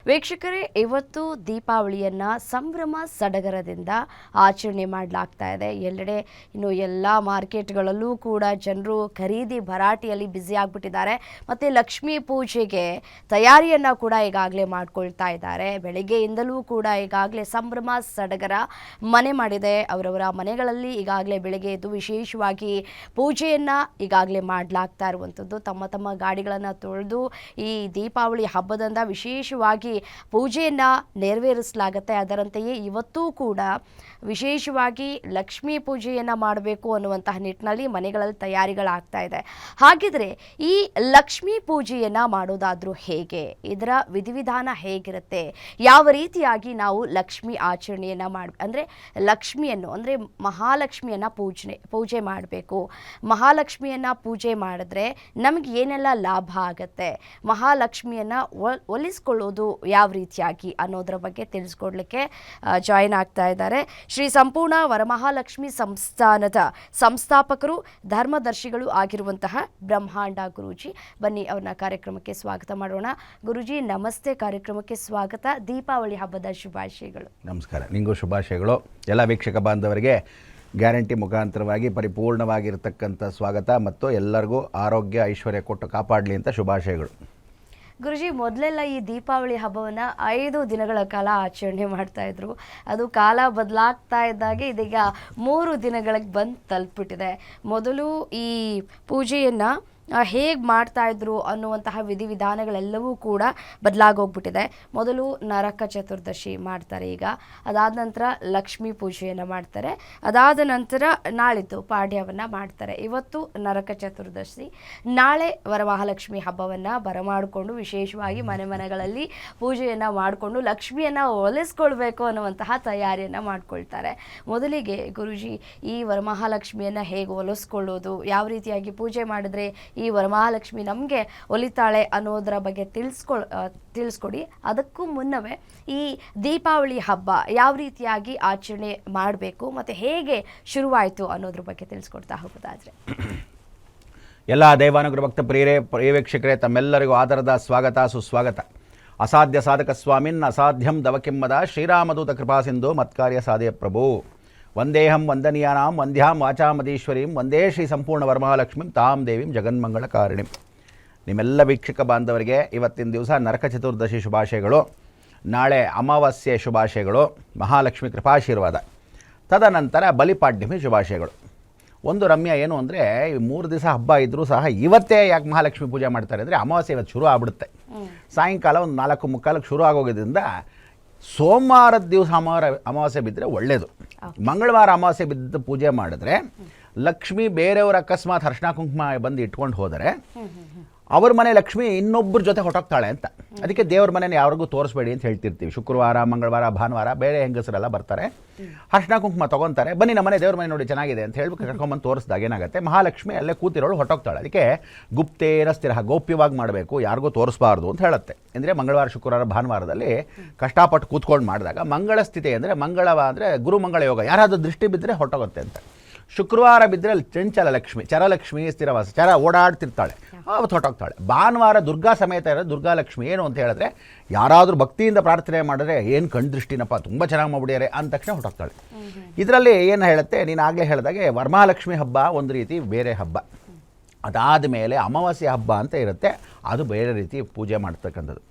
ವೀಕ್ಷಕರೇ, ಇವತ್ತು ದೀಪಾವಳಿಯನ್ನು ಸಂಭ್ರಮ ಸಡಗರದಿಂದ ಆಚರಣೆ ಮಾಡಲಾಗ್ತಾ ಇದೆ. ಎಲ್ಲೆಡೆ ಇನ್ನು ಎಲ್ಲ ಮಾರ್ಕೆಟ್ಗಳಲ್ಲೂ ಕೂಡ ಜನರು ಖರೀದಿ ಭರಾಟೆಯಲ್ಲಿ ಬ್ಯುಸಿ ಆಗಿಬಿಟ್ಟಿದ್ದಾರೆ. ಮತ್ತು ಲಕ್ಷ್ಮೀ ಪೂಜೆಗೆ ತಯಾರಿಯನ್ನು ಕೂಡ ಈಗಾಗಲೇ ಮಾಡ್ಕೊಳ್ತಾ ಇದ್ದಾರೆ. ಬೆಳಗ್ಗೆಯಿಂದಲೂ ಕೂಡ ಈಗಾಗಲೇ ಸಂಭ್ರಮ ಸಡಗರ ಮನೆ ಮಾಡಿದೆ. ಅವರವರ ಮನೆಗಳಲ್ಲಿ ಈಗಾಗಲೇ ಬೆಳಗ್ಗೆ ಎದ್ದು ವಿಶೇಷವಾಗಿ ಪೂಜೆಯನ್ನು ಈಗಾಗಲೇ ಮಾಡಲಾಗ್ತಾ ಇರುವಂಥದ್ದು. ತಮ್ಮ ತಮ್ಮ ಗಾಡಿಗಳನ್ನು ತೊಳೆದು ಈ ದೀಪಾವಳಿ ಹಬ್ಬದಿಂದ ವಿಶೇಷವಾಗಿ ಪೂಜೆಯನ್ನು ನೆರವೇರಿಸಲಾಗುತ್ತೆ. ಅದರಂತೆಯೇ ಇವತ್ತೂ ಕೂಡ ವಿಶೇಷವಾಗಿ ಲಕ್ಷ್ಮೀ ಪೂಜೆಯನ್ನು ಮಾಡಬೇಕು ಅನ್ನುವಂತಹ ನಿಟ್ಟಿನಲ್ಲಿ ಮನೆಗಳಲ್ಲಿ ತಯಾರಿಗಳಾಗ್ತಾ ಇದೆ. ಹಾಗಿದ್ರೆ ಈ ಲಕ್ಷ್ಮೀ ಪೂಜೆಯನ್ನು ಮಾಡೋದಾದರೂ ಹೇಗೆ, ಇದರ ವಿಧಿವಿಧಾನ ಹೇಗಿರುತ್ತೆ, ಯಾವ ರೀತಿಯಾಗಿ ನಾವು ಲಕ್ಷ್ಮಿ ಆಚರಣೆಯನ್ನು ಅಂದರೆ ಲಕ್ಷ್ಮಿಯನ್ನು ಅಂದರೆ ಮಹಾಲಕ್ಷ್ಮಿಯನ್ನು ಪೂಜೆ ಮಾಡಬೇಕು, ಮಹಾಲಕ್ಷ್ಮಿಯನ್ನು ಪೂಜೆ ಮಾಡಿದ್ರೆ ನಮಗೆ ಏನೆಲ್ಲ ಲಾಭ ಆಗುತ್ತೆ, ಮಹಾಲಕ್ಷ್ಮಿಯನ್ನು ಒಲಿಸ್ಕೊಳ್ಳೋದು ಯಾವ ರೀತಿಯಾಗಿ ಅನ್ನೋದರ ಬಗ್ಗೆ ತಿಳಿಸ್ಕೊಡ್ಲಿಕ್ಕೆ ಜಾಯಿನ್ ಆಗ್ತಾ ಇದ್ದಾರೆ ಶ್ರೀ ಸಂಪೂರ್ಣ ವರಮಹಾಲಕ್ಷ್ಮಿ ಸಂಸ್ಥಾನದ ಸಂಸ್ಥಾಪಕರು ಧರ್ಮದರ್ಶಿಗಳು ಆಗಿರುವಂತಹ ಬ್ರಹ್ಮಾಂಡ ಗುರೂಜಿ. ಬನ್ನಿ ಅವ್ರನ್ನ ಕಾರ್ಯಕ್ರಮಕ್ಕೆ ಸ್ವಾಗತ ಮಾಡೋಣ. ಗುರೂಜಿ ನಮಸ್ತೆ, ಕಾರ್ಯಕ್ರಮಕ್ಕೆ ಸ್ವಾಗತ. ದೀಪಾವಳಿ ಹಬ್ಬದ ಶುಭಾಶಯಗಳು. ನಮಸ್ಕಾರ, ನಿಮಗೂ ಶುಭಾಶಯಗಳು. ಎಲ್ಲ ವೀಕ್ಷಕ ಬಾಂಧವರಿಗೆ ಗ್ಯಾರಂಟಿ ಮುಖಾಂತರವಾಗಿ ಪರಿಪೂರ್ಣವಾಗಿರತಕ್ಕಂಥ ಸ್ವಾಗತ ಮತ್ತು ಎಲ್ಲರಿಗೂ ಆರೋಗ್ಯ ಐಶ್ವರ್ಯ ಕೊಟ್ಟು ಕಾಪಾಡಲಿ ಅಂತ ಶುಭಾಶಯಗಳು. ಗುರುಜಿ, ಮೊದಲೆಲ್ಲ ಈ ದೀಪಾವಳಿ ಹಬ್ಬವನ್ನು 5 ದಿನಗಳ ಕಾಲ ಆಚರಣೆ ಮಾಡ್ತಾಯಿದ್ರು. ಅದು ಕಾಲ ಬದಲಾಗ್ತಾ ಇದ್ದಾಗೆ ಇದೀಗ 3 ದಿನಗಳಿಗೆ ಬಂದು ತಲುಪಿಬಿಟ್ಟಿದೆ. ಮೊದಲು ಈ ಪೂಜೆಯನ್ನು ಹೇಗೆ ಮಾಡ್ತಾಯಿದ್ರು ಅನ್ನುವಂತಹ ವಿಧಿವಿಧಾನಗಳೆಲ್ಲವೂ ಕೂಡ ಬದಲಾಗೋಗ್ಬಿಟ್ಟಿದೆ. ಮೊದಲು ನರಕ ಚತುರ್ದಶಿ ಮಾಡ್ತಾರೆ, ಈಗ ಅದಾದ ನಂತರ ಲಕ್ಷ್ಮೀ ಪೂಜೆಯನ್ನು ಮಾಡ್ತಾರೆ, ಅದಾದ ನಂತರ ನಾಳಿದ್ದು ಪಾಡ್ಯವನ್ನು ಮಾಡ್ತಾರೆ. ಇವತ್ತು ನರಕ ಚತುರ್ದಶಿ, ನಾಳೆ ವರಮಹಾಲಕ್ಷ್ಮಿ ಹಬ್ಬವನ್ನು ಬರಮಾಡಿಕೊಂಡು ವಿಶೇಷವಾಗಿ ಮನೆಗಳಲ್ಲಿ ಪೂಜೆಯನ್ನು ಮಾಡಿಕೊಂಡು ಲಕ್ಷ್ಮಿಯನ್ನು ಒಲಿಸ್ಕೊಳ್ಬೇಕು ಅನ್ನುವಂತಹ ತಯಾರಿಯನ್ನು ಮಾಡ್ಕೊಳ್ತಾರೆ. ಮೊದಲಿಗೆ ಗುರುಜಿ, ಈ ವರಮಹಾಲಕ್ಷ್ಮಿಯನ್ನು ಹೇಗೆ ಒಲಿಸ್ಕೊಳ್ಳೋದು, ಯಾವ ರೀತಿಯಾಗಿ ಪೂಜೆ ಮಾಡಿದ್ರೆ ಈ ವರಮಹಾಲಕ್ಷ್ಮಿ ನಮಗೆ ಒಲಿತಾಳೆ ಅನ್ನೋದರ ಬಗ್ಗೆ ತಿಳಿಸ್ಕೊಡಿ. ಅದಕ್ಕೂ ಮುನ್ನವೇ ಈ ದೀಪಾವಳಿ ಹಬ್ಬ ಯಾವ ರೀತಿಯಾಗಿ ಆಚರಣೆ ಮಾಡಬೇಕು ಮತ್ತು ಹೇಗೆ ಶುರುವಾಯಿತು ಅನ್ನೋದ್ರ ಬಗ್ಗೆ ತಿಳಿಸ್ಕೊಡ್ತಾ ಹೋಗೋದಾದರೆ. ಎಲ್ಲ ದೇವಾನುಗ್ರಹ ಭಕ್ತ ಪ್ರಿಯರೇ, ವೀಕ್ಷಕರೇ, ತಮ್ಮೆಲ್ಲರಿಗೂ ಆದರದ ಸ್ವಾಗತ ಸುಸ್ವಾಗತ. ಅಸಾಧ್ಯ ಸಾಧಕ ಸ್ವಾಮಿನ್ ಅಸಾಧ್ಯಂ ದವಕಿಮ್ಮದ ಶ್ರೀರಾಮದೂತ ಕೃಪಾಸಿಂಧು ಮತ್ಕಾರ್ಯ ಸಾಧಯ ಪ್ರಭು. ವಂದೇಹಂ ವಂದನೀಯಾನಾಂ ವಂದ್ಯಾಂ ವಾಚಾಮದೀಶ್ವರೀಂ ವಂದೇ ಶ್ರೀ ಸಂಪೂರ್ಣ ವರಮಹಾಲಕ್ಷ್ಮೀಂ ತಾಂ ದೇವೀಂ ಜಗನ್ಮಂಗಳಕಾರಿಣಿಂ. ನಿಮ್ಮೆಲ್ಲ ವೀಕ್ಷಕ ಬಾಂಧವರಿಗೆ ಇವತ್ತಿನ ದಿವಸ ನರಕ ಚತುರ್ದಶಿ ಶುಭಾಶಯಗಳು, ನಾಳೆ ಅಮಾವಾಸ್ಯೆ ಶುಭಾಶಯಗಳು, ಮಹಾಲಕ್ಷ್ಮಿ ಕೃಪಾಶೀರ್ವಾದ, ತದನಂತರ ಬಲಿಪಾಡ್ಯಮಿ ಶುಭಾಶಯಗಳು. ಒಂದು ರಮ್ಯ ಏನು ಅಂದರೆ, 3 ದಿವಸ ಹಬ್ಬ ಇದ್ದರೂ ಸಹ ಇವತ್ತೇ ಯಾಕೆ ಮಹಾಲಕ್ಷ್ಮಿ ಪೂಜೆ ಮಾಡ್ತಾರೆ ಅಂದರೆ, ಅಮಾವಾಸ್ಯೆ ಇವತ್ತು ಶುರು ಆಗ್ಬಿಡುತ್ತೆ. ಸಾಯಂಕಾಲ ಒಂದು 4:45 ಶುರು ಆಗೋಗೋದ್ರಿಂದ ಸೋಮವಾರದ ದಿವಸ ಅಮಾವಾಸ್ಯೆ ಬಿದ್ದರೆ ಒಳ್ಳೆಯದು. ಮಂಗಳವಾರ ಅಮಾವಾಸ್ಯೆ ಬಿದ್ದು ಪೂಜೆ ಮಾಡಿದ್ರೆ ಲಕ್ಷ್ಮಿ ಬೇರೆಯವರ ಅಕಸ್ಮಾತ್ ಅರ್ಶಿನ ಕುಂಕುಮ ಬಂದು ಇಟ್ಕೊಂಡು ಹೋದರೆ ಅವ್ರ ಮನೆ ಲಕ್ಷ್ಮಿ ಇನ್ನೊಬ್ಬರ ಜೊತೆ ಹೊಟ್ಟೋಗ್ತಾಳೆ ಅಂತ. ಅದಕ್ಕೆ ದೇವ್ರ ಮನೇನ ಯಾರಿಗೂ ತೋರಿಸ್ಬೇಡಿ ಅಂತ ಹೇಳ್ತಿರ್ತೀವಿ. ಶುಕ್ರವಾರ, ಮಂಗಳವಾರ, ಭಾನುವಾರ ಬೇರೆ ಹೆಂಗಸರೆಲ್ಲ ಬರ್ತಾರೆ, ಅರ್ಶಿನ ಕುಂಕುಮ ತೊಗೊತಾರೆ, ಬನ್ನಿ ನಮ್ಮ ಮನೆ ದೇವ್ರ ಮನೆ ನೋಡಿ ಚೆನ್ನಾಗಿದೆ ಅಂತ ಹೇಳ್ಬಿಟ್ಟು ಕರ್ಕೊಂಬಂದು ತೋರಿಸಿದಾಗ ಏನಾಗುತ್ತೆ, ಮಹಾಲಕ್ಷ್ಮಿ ಅಲ್ಲೇ ಕೂತಿರೋಳು ಹೊಟ್ಟೋಗ್ತಾಳೆ. ಅದಕ್ಕೆ ಗುಪ್ತೇನ ಸ್ಥಿರ, ಗೌಪ್ಯವಾಗಿ ಮಾಡಬೇಕು, ಯಾರಿಗೂ ತೋರಿಸ್ಬಾರ್ದು ಅಂತ ಹೇಳುತ್ತೆ. ಅಂದರೆ ಮಂಗಳವಾರ, ಶುಕ್ರವಾರ, ಭಾನುವಾರದಲ್ಲಿ ಕಷ್ಟಪಟ್ಟು ಕೂತ್ಕೊಂಡು ಮಾಡಿದಾಗ ಮಂಗಳ ಸ್ಥಿತಿ ಅಂದರೆ ಮಂಗಳವ ಅಂದರೆ ಗುರುಮಂಗಳ ಯೋಗ, ಯಾರಾದರೂ ದೃಷ್ಟಿ ಬಿದ್ದರೆ ಹೊಟ್ಟೋಗುತ್ತೆ ಅಂತ. ಶುಕ್ರವಾರ ಬಿದ್ದರೆ ಚಂಚಲ ಲಕ್ಷ್ಮಿ, ಚರಲಕ್ಷ್ಮಿ, ಸ್ಥಿರವಾಸ, ಚರ ಓಡಾಡ್ತಿರ್ತಾಳೆ, ಅವತ್ತು ಹೊಟ್ಟೋಗ್ತಾಳೆ. ಭಾನುವಾರ ದುರ್ಗಾ ಸಮೇತ ಇರೋದು ದುರ್ಗಾಲಕ್ಷ್ಮಿ. ಏನು ಅಂತ ಹೇಳಿದ್ರೆ, ಯಾರಾದರೂ ಭಕ್ತಿಯಿಂದ ಪ್ರಾರ್ಥನೆ ಮಾಡಿದ್ರೆ ಏನು ಕಣ್ಣು ದೃಷ್ಟಿನಪ್ಪ ತುಂಬ ಚೆನ್ನಾಗಿ ಮಾಡ್ಬಿಡ್ಯಾರೆ ಅಂದ ತಕ್ಷಣ ಹೊಟ್ಟೋಗ್ತಾಳೆ. ಇದರಲ್ಲಿ ಏನು ಹೇಳುತ್ತೆ, ನೀನು ಆಗಲೇ ಹೇಳಿದಾಗೆ ವರಮಹಾಲಕ್ಷ್ಮಿ ಹಬ್ಬ ಒಂದು ರೀತಿ ಬೇರೆ ಹಬ್ಬ. ಅದಾದ ಮೇಲೆ ಅಮಾವಾಸ್ಯೆ ಹಬ್ಬ ಅಂತ ಇರುತ್ತೆ, ಅದು ಬೇರೆ ರೀತಿ ಪೂಜೆ ಮಾಡ್ತಕ್ಕಂಥದ್ದು.